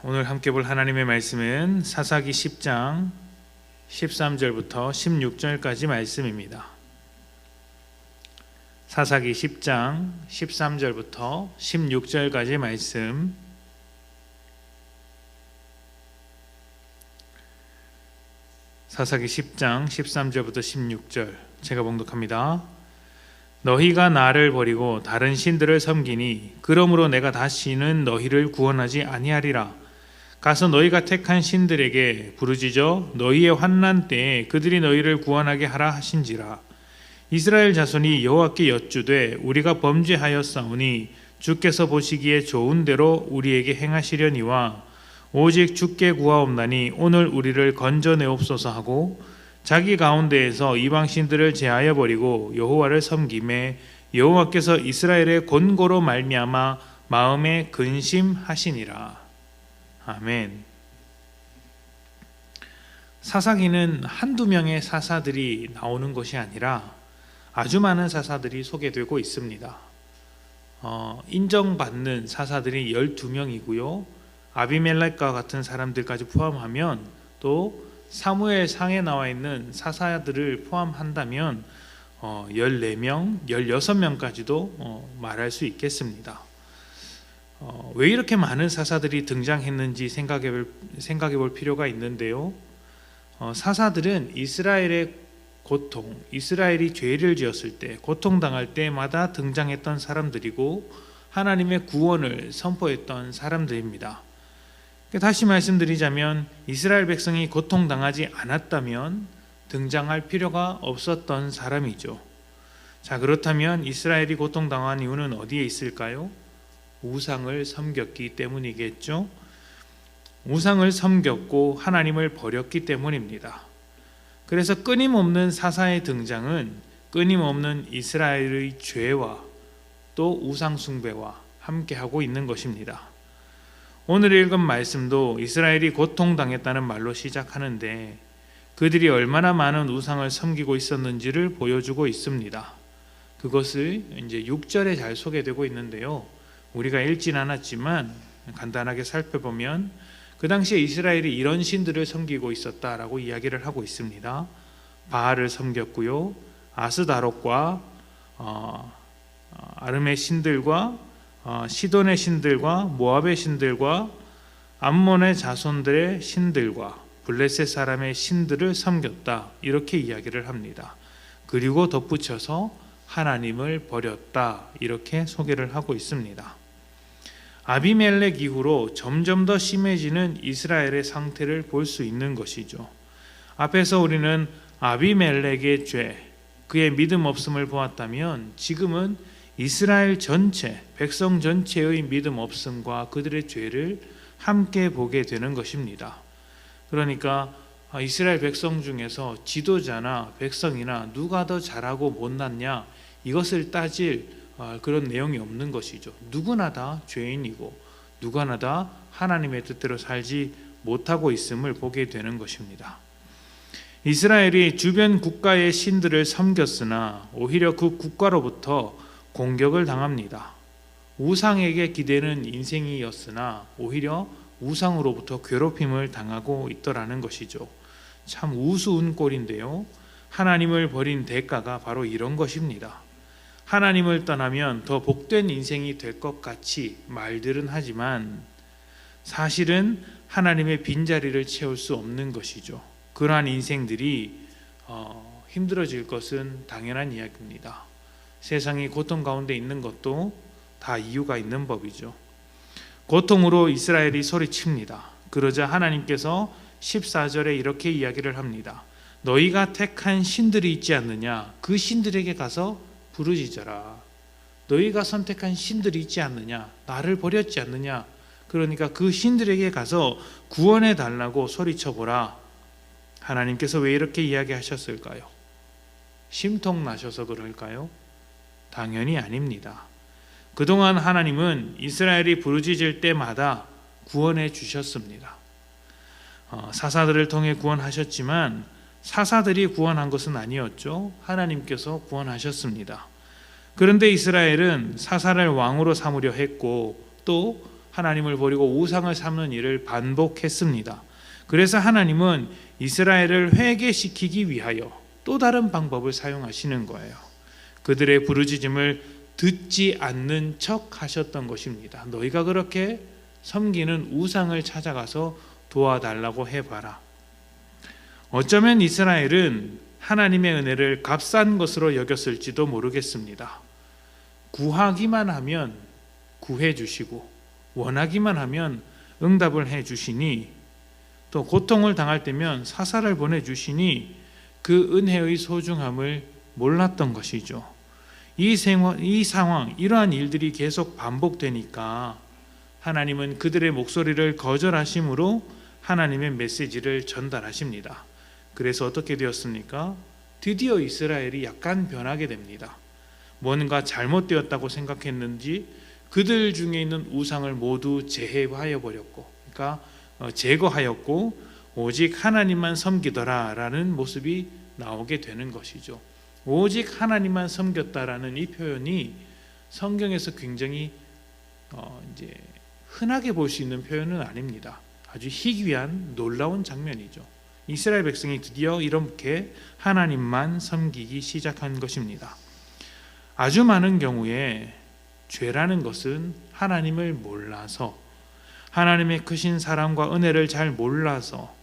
오늘 함께 볼 하나님의 말씀은 사사기 10장 13절부터 16절까지 말씀입니다. 사사기 10장 13절부터 16절까지 말씀. 사사기 10장 13절부터 16절 제가 봉독합니다. 너희가 나를 버리고 다른 신들을 섬기니 그러므로 내가 다시는 너희를 구원하지 아니하리라. 가서 너희가 택한 신들에게 부르짖어 너희의 환난 때에 그들이 너희를 구원하게 하라 하신지라. 이스라엘 자손이 여호와께 여쭈되 우리가 범죄하였사오니 주께서 보시기에 좋은 대로 우리에게 행하시려니와 오직 주께 구하옵나니 오늘 우리를 건져내옵소서 하고 자기 가운데에서 이방 신들을 제하여 버리고 여호와를 섬김에 여호와께서 이스라엘의 곤고로 말미암아 마음에 근심하시니라. 아멘. 사사기는 한두 명의 사사들이 나오는 것이 아니라 아주 많은 사사들이 소개되고 있습니다. 인정받는 사사들이 12명이고요. 아비멜렉과 같은 사람들까지 포함하면 또 사무엘상에 나와 있는 사사들을 포함한다면 14명, 16명까지도 말할 수 있겠습니다. 왜 이렇게 많은 사사들이 등장했는지 생각해 볼 필요가 있는데요. 사사들은 이스라엘의 고통, 이스라엘이 죄를 지었을 때 고통당할 때마다 등장했던 사람들이고 하나님의 구원을 선포했던 사람들입니다. 다시 말씀드리자면 이스라엘 백성이 고통당하지 않았다면 등장할 필요가 없었던 사람이죠. 자, 그렇다면 이스라엘이 고통당한 이유는 어디에 있을까요? 우상을 섬겼기 때문이겠죠. 우상을 섬겼고 하나님을 버렸기 때문입니다. 그래서 끊임없는 사사의 등장은 끊임없는 이스라엘의 죄와 또 우상 숭배와 함께하고 있는 것입니다. 오늘 읽은 말씀도 이스라엘이 고통당했다는 말로 시작하는데 그들이 얼마나 많은 우상을 섬기고 있었는지를 보여주고 있습니다. 그것을 이제 6절에 잘 소개되고 있는데요. 우리가 읽진 않았지만 간단하게 살펴보면 그 당시에 이스라엘이 이런 신들을 섬기고 있었다라고 이야기를 하고 있습니다. 바알을 섬겼고요. 아스다롯과 아름의 신들과 시돈의 신들과 모압의 신들과 암몬의 자손들의 신들과 블레셋 사람의 신들을 섬겼다, 이렇게 이야기를 합니다. 그리고 덧붙여서 하나님을 버렸다, 이렇게 소개를 하고 있습니다. 아비멜렉 이후로 점점 더 심해지는 이스라엘의 상태를 볼 수 있는 것이죠. 앞에서 우리는 아비멜렉의 죄, 그의 믿음 없음을 보았다면 지금은 이스라엘 전체, 백성 전체의 믿음 없음과 그들의 죄를 함께 보게 되는 것입니다. 그러니까 이스라엘 백성 중에서 지도자나 백성이나 누가 더 잘하고 못났냐, 이것을 따질 그런 내용이 없는 것이죠. 누구나 다 죄인이고 누구나 다 하나님의 뜻대로 살지 못하고 있음을 보게 되는 것입니다. 이스라엘이 주변 국가의 신들을 섬겼으나 오히려 그 국가로부터 공격을 당합니다. 우상에게 기대는 인생이었으나 오히려 우상으로부터 괴롭힘을 당하고 있더라는 것이죠. 참 우스운 꼴인데요. 하나님을 버린 대가가 바로 이런 것입니다. 하나님을 떠나면 더 복된 인생이 될 것 같이 말들은 하지만 사실은 하나님의 빈자리를 채울 수 없는 것이죠. 그러한 인생들이 힘들어질 것은 당연한 이야기입니다. 세상이 고통 가운데 있는 것도 다 이유가 있는 법이죠. 고통으로 이스라엘이 소리칩니다. 그러자 하나님께서 14절에 이렇게 이야기를 합니다. 너희가 택한 신들이 있지 않느냐? 그 신들에게 가서 부르짖어라. 너희가 선택한 신들이 있지 않느냐? 나를 버렸지 않느냐? 그러니까 그 신들에게 가서 구원해 달라고 소리쳐보라. 하나님께서 왜 이렇게 이야기하셨을까요? 심통나셔서 그럴까요? 당연히 아닙니다. 그동안 하나님은 이스라엘이 부르짖을 때마다 구원해 주셨습니다. 사사들을 통해 구원하셨지만 사사들이 구원한 것은 아니었죠. 하나님께서 구원하셨습니다. 그런데 이스라엘은 사사를 왕으로 삼으려 했고 또 하나님을 버리고 우상을 삼는 일을 반복했습니다. 그래서 하나님은 이스라엘을 회개시키기 위하여 또 다른 방법을 사용하시는 거예요. 그들의 부르짖음을 듣지 않는 척 하셨던 것입니다. 너희가 그렇게 섬기는 우상을 찾아가서 도와달라고 해봐라. 어쩌면 이스라엘은 하나님의 은혜를 값싼 것으로 여겼을지도 모르겠습니다. 구하기만 하면 구해 주시고 원하기만 하면 응답을 해 주시니 또 고통을 당할 때면 사사를 보내 주시니 그 은혜의 소중함을 몰랐던 것이죠. 이 상황, 이러한 일들이 계속 반복되니까 하나님은 그들의 목소리를 거절하심으로 하나님의 메시지를 전달하십니다. 그래서 어떻게 되었습니까? 드디어 이스라엘이 약간 변하게 됩니다. 뭔가 잘못되었다고 생각했는지 그들 중에 있는 우상을 모두 제해하여 버렸고, 그러니까 제거하였고 오직 하나님만 섬기더라라는 모습이 나오게 되는 것이죠. 오직 하나님만 섬겼다라는 이 표현이 성경에서 굉장히 이제 흔하게 볼 수 있는 표현은 아닙니다. 아주 희귀한 놀라운 장면이죠. 이스라엘 백성이 드디어 이렇게 하나님만 섬기기 시작한 것입니다. 아주 많은 경우에 죄라는 것은 하나님을 몰라서, 하나님의 크신 사랑과 은혜를 잘 몰라서,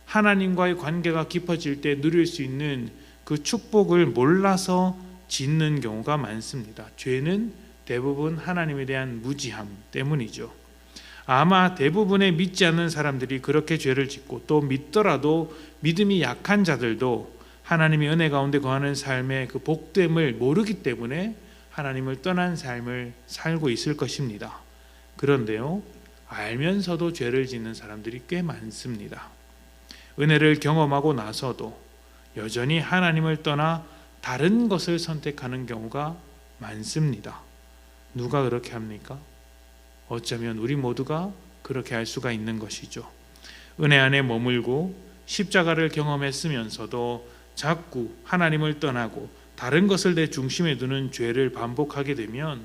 하나님과의 관계가 깊어질 때 누릴 수 있는 그 축복을 몰라서 짓는 경우가 많습니다. 죄는 대부분 하나님에 대한 무지함 때문이죠. 아마 대부분의 믿지 않는 사람들이 그렇게 죄를 짓고, 또 믿더라도 믿음이 약한 자들도 하나님의 은혜 가운데 거하는 삶의 그 복됨을 모르기 때문에 하나님을 떠난 삶을 살고 있을 것입니다. 그런데요, 알면서도 죄를 짓는 사람들이 꽤 많습니다. 은혜를 경험하고 나서도 여전히 하나님을 떠나 다른 것을 선택하는 경우가 많습니다. 누가 그렇게 합니까? 어쩌면 우리 모두가 그렇게 할 수가 있는 것이죠. 은혜 안에 머물고 십자가를 경험했으면서도 자꾸 하나님을 떠나고 다른 것을 내 중심에 두는 죄를 반복하게 되면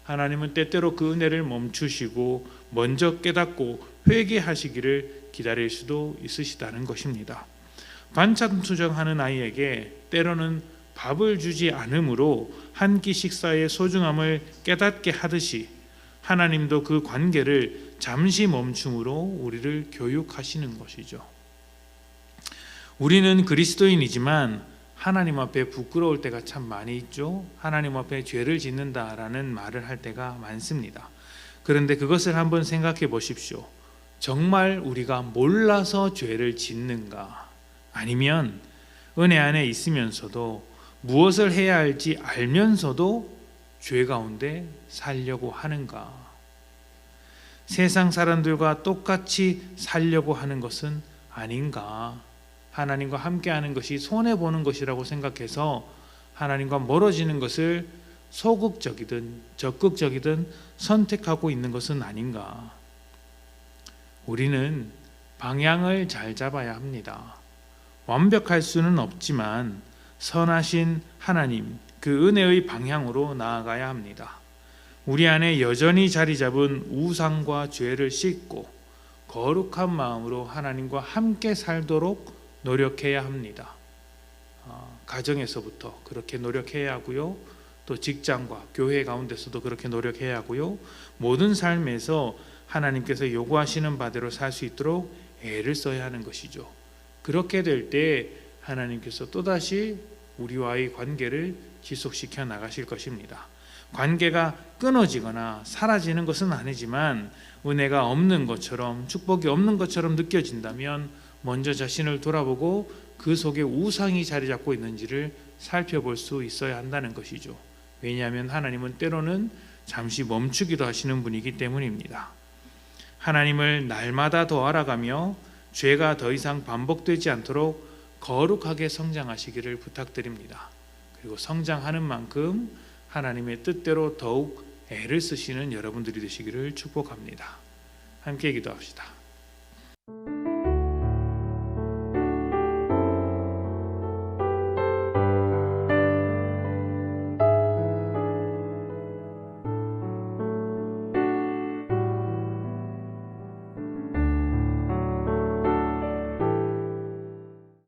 하나님은 때때로 그 은혜를 멈추시고 먼저 깨닫고 회개하시기를 기다릴 수도 있으시다는 것입니다. 반찬 투정하는 아이에게 때로는 밥을 주지 않으므로 한 끼 식사의 소중함을 깨닫게 하듯이 하나님도 그 관계를 잠시 멈춤으로 우리를 교육하시는 것이죠. 우리는 그리스도인이지만 하나님 앞에 부끄러울 때가 참 많이 있죠. 하나님 앞에 죄를 짓는다라는 말을 할 때가 많습니다. 그런데 그것을 한번 생각해 보십시오. 정말 우리가 몰라서 죄를 짓는가? 아니면 은혜 안에 있으면서도 무엇을 해야 할지 알면서도 죄 가운데 살려고 하는가? 세상 사람들과 똑같이 살려고 하는 것은 아닌가? 하나님과 함께하는 것이 손해보는 것이라고 생각해서 하나님과 멀어지는 것을 소극적이든 적극적이든 선택하고 있는 것은 아닌가? 우리는 방향을 잘 잡아야 합니다. 완벽할 수는 없지만 선하신 하나님, 그 은혜의 방향으로 나아가야 합니다. 우리 안에 여전히 자리 잡은 우상과 죄를 씻고 거룩한 마음으로 하나님과 함께 살도록 노력해야 합니다. 가정에서부터 그렇게 노력해야 하고요. 또 직장과 교회 가운데서도 그렇게 노력해야 하고요. 모든 삶에서 하나님께서 요구하시는 바대로 살 수 있도록 애를 써야 하는 것이죠. 그렇게 될 때 하나님께서 또다시 우리와의 관계를 지속시켜 나가실 것입니다. 관계가 끊어지거나 사라지는 것은 아니지만 은혜가 없는 것처럼, 축복이 없는 것처럼 느껴진다면 먼저 자신을 돌아보고 그 속에 우상이 자리 잡고 있는지를 살펴볼 수 있어야 한다는 것이죠. 왜냐하면 하나님은 때로는 잠시 멈추기도 하시는 분이기 때문입니다. 하나님을 날마다 더 알아가며 죄가 더 이상 반복되지 않도록 거룩하게 성장하시기를 부탁드립니다. 그리고 성장하는 만큼 하나님의 뜻대로 더욱 애를 쓰시는 여러분들이 되시기를 축복합니다. 함께 기도합시다.